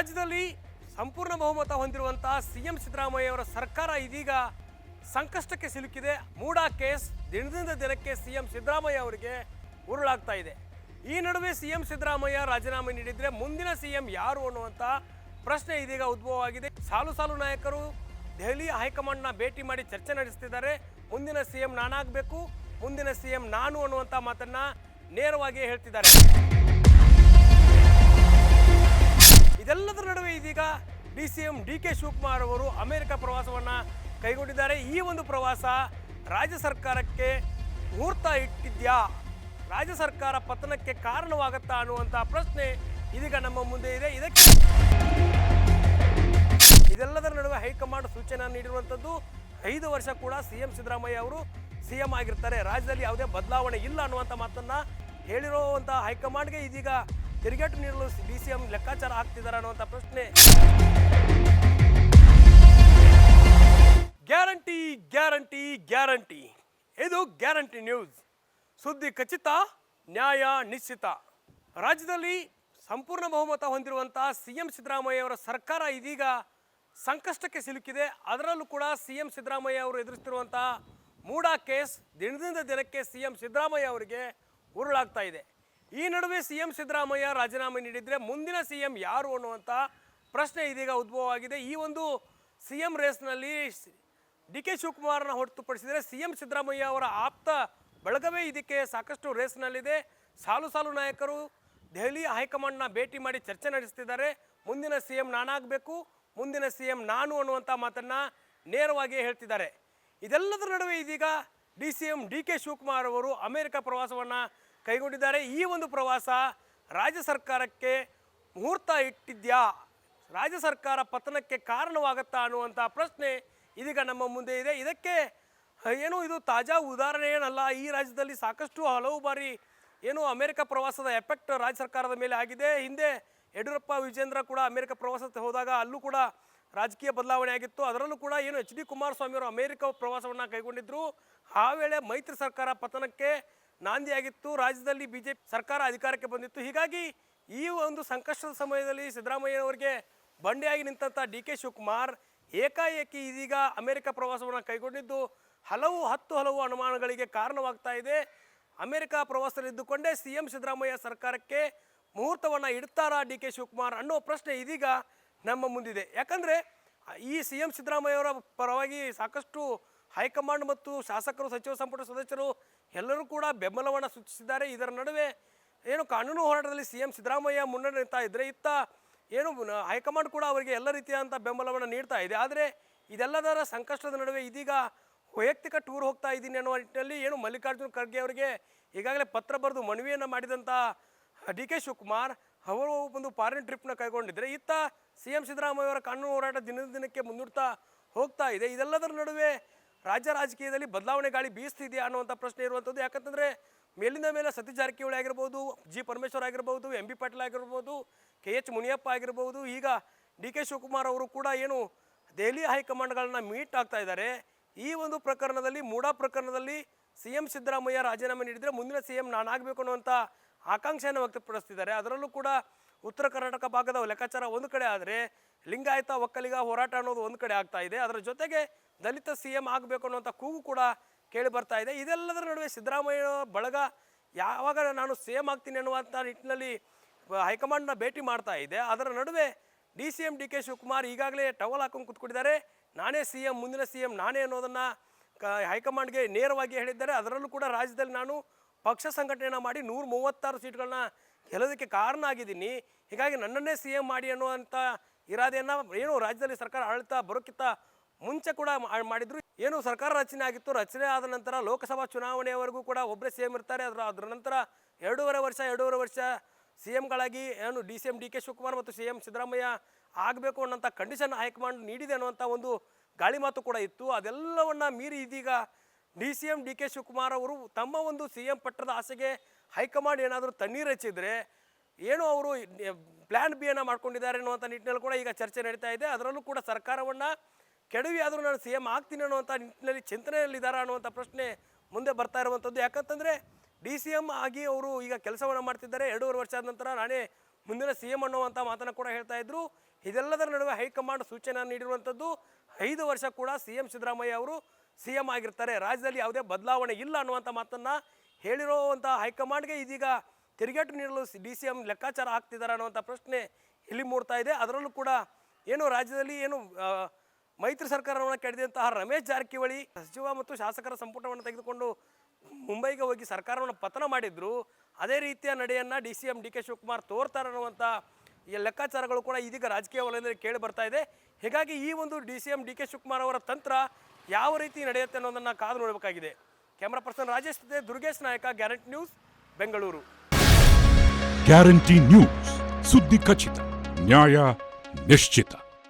ರಾಜ್ಯದಲ್ಲಿ ಸಂಪೂರ್ಣ ಬಹುಮತ ಹೊಂದಿರುವಂತಹ ಸಿಎಂ ಸಿದ್ದರಾಮಯ್ಯ ಅವರ ಸರ್ಕಾರ ಇದೀಗ ಸಂಕಷ್ಟಕ್ಕೆ ಸಿಲುಕಿದೆ. ಮೂಡಾ ಕೇಸ್ ದಿನದಿಂದ ದಿನಕ್ಕೆ ಸಿಎಂ ಸಿದ್ದರಾಮಯ್ಯ ಅವರಿಗೆ ಉರುಳಾಗ್ತಾ ಇದೆ. ಈ ನಡುವೆ ಸಿಎಂ ಸಿದ್ದರಾಮಯ್ಯ ರಾಜೀನಾಮೆ ನೀಡಿದ್ರೆ ಮುಂದಿನ ಸಿಎಂ ಯಾರು ಅನ್ನುವಂಥ ಪ್ರಶ್ನೆ ಇದೀಗ ಉದ್ಭವವಾಗಿದೆ. ಸಾಲು ಸಾಲು ನಾಯಕರು ದೆಹಲಿ ಹೈಕಮಾಂಡ್ನ ಭೇಟಿ ಮಾಡಿ ಚರ್ಚೆ ನಡೆಸ್ತಿದ್ದಾರೆ. ಮುಂದಿನ ಸಿಎಂ ನಾನಾಗಬೇಕು, ಮುಂದಿನ ಸಿಎಂ ನಾನು ಅನ್ನುವಂಥ ಮಾತನ್ನ ನೇರವಾಗಿ ಹೇಳ್ತಿದ್ದಾರೆ. ಇದೆಲ್ಲದರ ನಡುವೆ ಇದೀಗ ಡಿಸಿಎಂ ಡಿಕೆ ಶಿವಕುಮಾರ್ ಅವರು ಅಮೆರಿಕ ಪ್ರವಾಸವನ್ನ ಕೈಗೊಂಡಿದ್ದಾರೆ. ಈ ಒಂದು ಪ್ರವಾಸ ರಾಜ್ಯ ಸರ್ಕಾರಕ್ಕೆ ಮುಹೂರ್ತ ಇಟ್ಟಿದ್ಯಾ, ರಾಜ್ಯ ಸರ್ಕಾರ ಪತನಕ್ಕೆ ಕಾರಣವಾಗುತ್ತಾ ಅನ್ನುವಂಥ ಪ್ರಶ್ನೆ ಇದೀಗ ನಮ್ಮ ಮುಂದೆ ಇದೆ. ಇದೆಲ್ಲದರ ನಡುವೆ ಹೈಕಮಾಂಡ್ ಸೂಚನೆ ನೀಡಿರುವಂಥದ್ದು 5 ವರ್ಷ ಕೂಡ ಸಿಎಂ ಸಿದ್ದರಾಮಯ್ಯ ಅವರು ಸಿಎಂ ಆಗಿರ್ತಾರೆ, ರಾಜ್ಯದಲ್ಲಿ ಯಾವುದೇ ಬದಲಾವಣೆ ಇಲ್ಲ ಅನ್ನುವಂಥ ಮಾತನ್ನ ಹೇಳಿರುವಂಥ ಹೈಕಮಾಂಡ್ಗೆ ಇದೀಗ ತಿರುಗೇಟು ನೀಡಲು ಡಿಸಿಎಂ ಲೆಕ್ಕಾಚಾರ ಹಾಕ್ತಿದ್ದಾರೆ ಅನ್ನುವಂಥ ಪ್ರಶ್ನೆ. ಗ್ಯಾರಂಟಿ ಗ್ಯಾರಂಟಿ ಗ್ಯಾರಂಟಿ, ಇದು ಗ್ಯಾರಂಟಿ ನ್ಯೂಸ್. ಸುದ್ದಿ ಖಚಿತ, ನ್ಯಾಯ ನಿಶ್ಚಿತ. ರಾಜ್ಯದಲ್ಲಿ ಸಂಪೂರ್ಣ ಬಹುಮತ ಹೊಂದಿರುವಂತಹ ಸಿಎಂ ಸಿದ್ದರಾಮಯ್ಯ ಅವರ ಸರ್ಕಾರ ಇದೀಗ ಸಂಕಷ್ಟಕ್ಕೆ ಸಿಲುಕಿದೆ. ಅದರಲ್ಲೂ ಕೂಡ ಸಿಎಂ ಸಿದ್ದರಾಮಯ್ಯ ಅವರು ಎದುರಿಸುತ್ತಿರುವಂತಹ ಮೂಡಾ ಕೇಸ್ ದಿನದಿಂದ ದಿನಕ್ಕೆ ಸಿಎಂ ಸಿದ್ದರಾಮಯ್ಯ ಅವರಿಗೆ ಉರುಳಾಗ್ತಾ ಇದೆ. ಈ ನಡುವೆ ಸಿಎಂ ಸಿದ್ದರಾಮಯ್ಯ ರಾಜೀನಾಮೆ ನೀಡಿದರೆ ಮುಂದಿನ ಸಿಎಂ ಯಾರು ಅನ್ನುವಂಥ ಪ್ರಶ್ನೆ ಇದೀಗ ಉದ್ಭವವಾಗಿದೆ. ಈ ಒಂದು ಸಿಎಂ ರೇಸ್ನಲ್ಲಿ ಡಿಕೆ ಶಿವಕುಮಾರ್ನ ಹೊರತುಪಡಿಸಿದರೆ ಸಿಎಂ ಸಿದ್ದರಾಮಯ್ಯ ಅವರ ಆಪ್ತ ಬಳಗವೇ ಇದಕ್ಕೆ ಸಾಕಷ್ಟು ರೇಸ್ನಲ್ಲಿದೆ. ಸಾಲು ಸಾಲು ನಾಯಕರು ದೆಹಲಿ ಹೈಕಮಾಂಡ್ನ ಭೇಟಿ ಮಾಡಿ ಚರ್ಚೆ ನಡೆಸ್ತಿದ್ದಾರೆ. ಮುಂದಿನ ಸಿಎಂ ನಾನಾಗಬೇಕು, ಮುಂದಿನ ಸಿಎಂ ನಾನು ಅನ್ನುವಂಥ ಮಾತನ್ನು ನೇರವಾಗಿ ಹೇಳ್ತಿದ್ದಾರೆ. ಇದೆಲ್ಲದರ ನಡುವೆ ಇದೀಗ ಡಿಸಿಎಂ ಡಿಕೆ ಶಿವಕುಮಾರ್ ಅವರು ಅಮೆರಿಕ ಪ್ರವಾಸವನ್ನು ಕೈಗೊಂಡಿದ್ದಾರೆ. ಈ ಒಂದು ಪ್ರವಾಸ ರಾಜ್ಯ ಸರ್ಕಾರಕ್ಕೆ ಮುಹೂರ್ತ ಇಟ್ಟಿದ್ಯಾ, ರಾಜ್ಯ ಸರ್ಕಾರ ಪತನಕ್ಕೆ ಕಾರಣವಾಗುತ್ತಾ ಅನ್ನುವಂಥ ಪ್ರಶ್ನೆ ಇದೀಗ ನಮ್ಮ ಮುಂದೆ ಇದೆ. ಇದಕ್ಕೆ ಏನು ಇದು ತಾಜಾ ಉದಾಹರಣೆ ಏನಲ್ಲ. ಈ ರಾಜ್ಯದಲ್ಲಿ ಸಾಕಷ್ಟು ಹಲವು ಬಾರಿ ಏನು ಅಮೆರಿಕ ಪ್ರವಾಸದ ಎಫೆಕ್ಟ್ ರಾಜ್ಯ ಸರ್ಕಾರದ ಮೇಲೆ ಆಗಿದೆ. ಹಿಂದೆ ಯಡಿಯೂರಪ್ಪ ವಿಜೇಂದ್ರ ಕೂಡ ಅಮೆರಿಕ ಪ್ರವಾಸಕ್ಕೆ ಹೋದಾಗ ಅಲ್ಲೂ ಕೂಡ ರಾಜಕೀಯ ಬದಲಾವಣೆ ಆಗಿತ್ತು. ಅದರಲ್ಲೂ ಕೂಡ ಏನು ಎಚ್ ಡಿ ಕುಮಾರಸ್ವಾಮಿ ಅವರು ಅಮೆರಿಕ ಪ್ರವಾಸವನ್ನು ಕೈಗೊಂಡಿದ್ದರು. ಆ ವೇಳೆ ಮೈತ್ರಿ ಸರ್ಕಾರ ಪತನಕ್ಕೆ ನಾಂದಿಯಾಗಿತ್ತು, ರಾಜ್ಯದಲ್ಲಿ ಬಿಜೆಪಿ ಸರ್ಕಾರ ಅಧಿಕಾರಕ್ಕೆ ಬಂದಿತ್ತು. ಹೀಗಾಗಿ ಈ ಒಂದು ಸಂಕಷ್ಟದ ಸಮಯದಲ್ಲಿ ಸಿದ್ದರಾಮಯ್ಯನವರಿಗೆ ಬಂಡೆಯಾಗಿ ನಿಂತಹ ಡಿ ಕೆ ಶಿವಕುಮಾರ್ ಏಕಾಏಕಿ ಇದೀಗ ಅಮೆರಿಕ ಪ್ರವಾಸವನ್ನು ಕೈಗೊಂಡಿದ್ದು ಹಲವು ಅನುಮಾನಗಳಿಗೆ ಕಾರಣವಾಗ್ತಾ ಇದೆ. ಅಮೆರಿಕ ಪ್ರವಾಸದಲ್ಲಿದ್ದುಕೊಂಡೇ ಸಿಎಂ ಸಿದ್ದರಾಮಯ್ಯ ಸರ್ಕಾರಕ್ಕೆ ಮುಹೂರ್ತವನ್ನು ಇಡ್ತಾರಾ ಡಿ ಕೆ ಶಿವಕುಮಾರ್ ಅನ್ನೋ ಪ್ರಶ್ನೆ ಇದೀಗ ನಮ್ಮ ಮುಂದಿದೆ. ಯಾಕಂದರೆ ಈ ಸಿಎಂ ಸಿದ್ದರಾಮಯ್ಯವರ ಪರವಾಗಿ ಸಾಕಷ್ಟು ಹೈಕಮಾಂಡ್ ಮತ್ತು ಶಾಸಕರು, ಸಚಿವ ಸಂಪುಟ ಸದಸ್ಯರು ಎಲ್ಲರೂ ಕೂಡ ಬೆಂಬಲವನ್ನು ಸೂಚಿಸಿದ್ದಾರೆ. ಇದರ ನಡುವೆ ಏನು ಕಾನೂನು ಹೋರಾಟದಲ್ಲಿ ಸಿಎಂ ಸಿದ್ದರಾಮಯ್ಯ ಮುನ್ನಡೆ ನಿಂತಾ ಇದ್ದರೆ ಇತ್ತ ಏನು ಹೈಕಮಾಂಡ್ ಕೂಡ ಅವರಿಗೆ ಎಲ್ಲ ರೀತಿಯಾದಂಥ ಬೆಂಬಲವನ್ನು ನೀಡ್ತಾ ಇದೆ. ಆದರೆ ಇದೆಲ್ಲದರ ಸಂಕಷ್ಟದ ನಡುವೆ ಇದೀಗ ವೈಯಕ್ತಿಕ ಟೂರ್ ಹೋಗ್ತಾ ಇದ್ದೀನಿ ಅನ್ನುವ ನಿಟ್ಟಿನಲ್ಲಿ ಏನು ಮಲ್ಲಿಕಾರ್ಜುನ ಖರ್ಗೆ ಅವರಿಗೆ ಈಗಾಗಲೇ ಪತ್ರ ಬರೆದು ಮನವಿಯನ್ನು ಮಾಡಿದಂಥ ಡಿ ಕೆ ಶಿವಕುಮಾರ್ ಅವರು ಒಂದು ಫಾರಿನ್ ಟ್ರಿಪ್ನ ಕೈಗೊಂಡಿದ್ದರೆ ಇತ್ತ ಸಿಎಂ ಸಿದ್ದರಾಮಯ್ಯ ಅವರ ಕಾನೂನು ಹೋರಾಟ ದಿನದ ದಿನಕ್ಕೆ ಮುನ್ನುಡ್ತಾ ಹೋಗ್ತಾ ಇದೆ. ಇದೆಲ್ಲದರ ನಡುವೆ ರಾಜ್ಯ ರಾಜಕೀಯದಲ್ಲಿ ಬದಲಾವಣೆ ಗಾಳಿ ಬೀಸ್ತಿದೆಯಾ ಅನ್ನುವಂಥ ಪ್ರಶ್ನೆ ಇರುವಂಥದ್ದು. ಯಾಕಂತಂದರೆ ಮೇಲಿಂದ ಮೇಲೆ ಸತೀಶ್ ಜಾರಕಿಹೊಳಿ ಆಗಿರ್ಬೋದು, ಜಿ ಪರಮೇಶ್ವರ್ ಆಗಿರ್ಬೋದು, ಎಂ ಬಿ ಪಾಟೀಲ್ ಆಗಿರ್ಬೋದು, ಕೆ ಎಚ್ ಮುನಿಯಪ್ಪ ಆಗಿರ್ಬೋದು, ಈಗ ಡಿ ಕೆ ಶಿವಕುಮಾರ್ ಅವರು ಕೂಡ ಏನು ದೆಹಲಿ ಹೈಕಮಾಂಡ್ಗಳನ್ನ ಮೀಟ್ ಆಗ್ತಾ ಇದ್ದಾರೆ. ಈ ಒಂದು ಪ್ರಕರಣದಲ್ಲಿ ಮೂಡಾ ಪ್ರಕರಣದಲ್ಲಿ ಸಿಎಂ ಸಿದ್ದರಾಮಯ್ಯ ರಾಜೀನಾಮೆ ನೀಡಿದರೆ ಮುಂದಿನ ಸಿಎಂ ನಾನಾಗಬೇಕು ಅನ್ನುವಂಥ ಆಕಾಂಕ್ಷೆಯನ್ನು ವ್ಯಕ್ತಪಡಿಸ್ತಿದ್ದಾರೆ. ಅದರಲ್ಲೂ ಕೂಡ ಉತ್ತರ ಕರ್ನಾಟಕ ಭಾಗದ ಲೆಕ್ಕಾಚಾರ ಒಂದು ಕಡೆ ಆದರೆ ಲಿಂಗಾಯತ ಒಕ್ಕಲಿಗ ಹೋರಾಟ ಅನ್ನೋದು ಒಂದು ಕಡೆ ಆಗ್ತಾ ಇದೆ. ಅದರ ಜೊತೆಗೆ ದಲಿತ ಸಿಎಂ ಆಗಬೇಕು ಅನ್ನುವಂಥ ಕೂಗು ಕೂಡ ಕೇಳಿ ಬರ್ತಾ ಇದೆ. ಇದೆಲ್ಲದರ ನಡುವೆ ಸಿದ್ದರಾಮಯ್ಯ ಬಳಗ ಯಾವಾಗ ನಾನು ಸಿಎಂ ಆಗ್ತೀನಿ ಅನ್ನುವಂಥ ನಿಟ್ಟಿನಲ್ಲಿ ಹೈಕಮಾಂಡ್ನ ಭೇಟಿ ಮಾಡ್ತಾ ಇದೆ. ಅದರ ನಡುವೆ ಡಿಸಿಎಂ ಡಿ ಕೆ ಶಿವಕುಮಾರ್ ಈಗಾಗಲೇ ಟವಲ್ ಹಾಕೊಂಡು ಕೂತ್ಕೊಂಡಿದ್ದಾರೆ. ನಾನೇ ಸಿಎಂ, ಮುಂದಿನ ಸಿಎಂ ನಾನೇ ಅನ್ನೋದನ್ನು ಹೈಕಮಾಂಡ್ಗೆ ನೇರವಾಗಿ ಹೇಳಿದ್ದಾರೆ. ಅದರಲ್ಲೂ ಕೂಡ ರಾಜ್ಯದಲ್ಲಿ ನಾನು ಪಕ್ಷ ಸಂಘಟನೆಯನ್ನು ಮಾಡಿ 136 ಸೀಟ್ಗಳನ್ನ ಗೆಲ್ಲೋದಕ್ಕೆ ಕಾರಣ ಆಗಿದ್ದೀನಿ, ಹೀಗಾಗಿ ನನ್ನನ್ನೇ ಸಿಎಂ ಮಾಡಿ ಅನ್ನುವಂಥ ಇರಾದೆಯನ್ನು ಏನು ರಾಜ್ಯದಲ್ಲಿ ಸರ್ಕಾರ ಆಡಳಿತ ಬರೋಕ್ಕಿಂತ ಮುಂಚೆ ಕೂಡ ಮಾಡಿದ್ರು. ಏನು ಸರ್ಕಾರ ರಚನೆ ಆಗಿತ್ತು, ರಚನೆ ಆದ ನಂತರ ಲೋಕಸಭಾ ಚುನಾವಣೆಯವರೆಗೂ ಕೂಡ ಒಬ್ಬರೇ ಸಿಎಂ ಇರ್ತಾರೆ. ಅದರ ನಂತರ 2.5 ವರ್ಷ ಸಿಎಂಗಳಾಗಿ ಏನು ಡಿಸಿಎಂ ಡಿ ಕೆ ಶಿವಕುಮಾರ್ ಮತ್ತು ಸಿಎಂ ಸಿದ್ದರಾಮಯ್ಯ ಆಗಬೇಕು ಅನ್ನೋಂಥ ಕಂಡೀಷನ್ ಹೈಕಮಾಂಡ್ ನೀಡಿದೆ ಅನ್ನುವಂಥ ಒಂದು ಗಾಳಿ ಮಾತು ಕೂಡ ಇತ್ತು. ಅದೆಲ್ಲವನ್ನು ಮೀರಿ ಇದೀಗ ಡಿಸಿಎಂ ಡಿ ಕೆ ಶಿವಕುಮಾರ್ ಅವರು ತಮ್ಮ ಒಂದು ಸಿಎಂ ಪಟ್ಟದ ಆಸೆಗೆ ಹೈಕಮಾಂಡ್ ಏನಾದರೂ ತಣ್ಣೀರು ಹಚ್ಚಿದ್ರೆ ಏನು ಅವರು ಪ್ಲ್ಯಾನ್ ಬಿ ಅನ್ನು ಮಾಡ್ಕೊಂಡಿದ್ದಾರೆ ಅನ್ನುವಂಥ ನಿಟ್ಟಿನಲ್ಲಿ ಕೂಡ ಈಗ ಚರ್ಚೆ ನಡೀತಾ ಇದೆ. ಅದರಲ್ಲೂ ಕೂಡ ಸರ್ಕಾರವನ್ನು ಕೆಡವಿ ಆದರೂ ನಾನು ಸಿಎಂ ಆಗ್ತೀನಿ ಅನ್ನುವಂಥ ನಿಟ್ಟಿನಲ್ಲಿ ಚಿಂತನೆಯಲ್ಲಿದ್ದಾರೆ ಅನ್ನುವಂಥ ಪ್ರಶ್ನೆ ಮುಂದೆ ಬರ್ತಾ ಇರುವಂಥದ್ದು. ಯಾಕಂತಂದರೆ ಡಿ ಸಿ ಎಂ ಆಗಿ ಅವರು ಈಗ ಕೆಲಸವನ್ನು ಮಾಡ್ತಿದ್ದಾರೆ. 2.5 ವರ್ಷ ಆದ ನಂತರ ನಾನೇ ಮುಂದಿನ CM ಅನ್ನುವಂಥ ಮಾತನ್ನು ಕೂಡ ಹೇಳ್ತಾ ಇದ್ರು. ಇದೆಲ್ಲದರ ನಡುವೆ ಹೈಕಮಾಂಡ್ ಸೂಚನೆ ನೀಡಿರುವಂಥದ್ದು 5 ವರ್ಷ ಕೂಡ CM ಸಿದ್ದರಾಮಯ್ಯ ಅವರು CM ಆಗಿರ್ತಾರೆ, ರಾಜ್ಯದಲ್ಲಿ ಯಾವುದೇ ಬದಲಾವಣೆ ಇಲ್ಲ ಅನ್ನುವಂಥ ಮಾತನ್ನು ಹೇಳಿರುವಂಥ ಹೈಕಮಾಂಡ್ಗೆ ಇದೀಗ ತಿರುಗೇಟು ನೀಡಲು DCM ಲೆಕ್ಕಾಚಾರ ಹಾಕ್ತಿದ್ದಾರೆ ಅನ್ನುವಂಥ ಪ್ರಶ್ನೆ ಇಲ್ಲಿ ಮೂಡ್ತಾ ಇದೆ. ಅದರಲ್ಲೂ ಕೂಡ ಏನು ರಾಜ್ಯದಲ್ಲಿ ಏನು ಮೈತ್ರಿ ಸರ್ಕಾರವನ್ನು ಕೆಡದಂತಹ ರಮೇಶ್ ಜಾರಕಿಹೊಳಿ ಸಚಿವ ಮತ್ತು ಶಾಸಕರ ಸಂಪುಟವನ್ನು ತೆಗೆದುಕೊಂಡು ಮುಂಬೈಗೆ ಹೋಗಿ ಸರ್ಕಾರವನ್ನು ಪತನ ಮಾಡಿದ್ರು. ಅದೇ ರೀತಿಯ ನಡೆಯನ್ನು DCM DK ಶಿವಕುಮಾರ್ ತೋರ್ತಾರೆ ಅನ್ನುವಂಥ ಈ ಲೆಕ್ಕಾಚಾರಗಳು ಕೂಡ ಇದೀಗ ರಾಜಕೀಯ ವಲಯದಲ್ಲಿ ಕೇಳಿ ಬರ್ತಾ ಇದೆ. ಹೀಗಾಗಿ ಈ ಒಂದು DCM DK ಶಿವಕುಮಾರ್ ಅವರ ತಂತ್ರ ಯಾವ ರೀತಿ ನಡೆಯುತ್ತೆ ಅನ್ನೋದನ್ನು ಕಾದು ನೋಡಬೇಕಾಗಿದೆ. ಕ್ಯಾಮರಾ ಪರ್ಸನ್ ರಾಜೇಶ್ ಜೊತೆ ದುರ್ಗೇಶ್ ನಾಯಕ, guarantee news, Bengaluru. Guarantee news, ಸುದ್ದಿ ಖಚಿತ, ನ್ಯಾಯ ನಿಶ್ಚಿತ.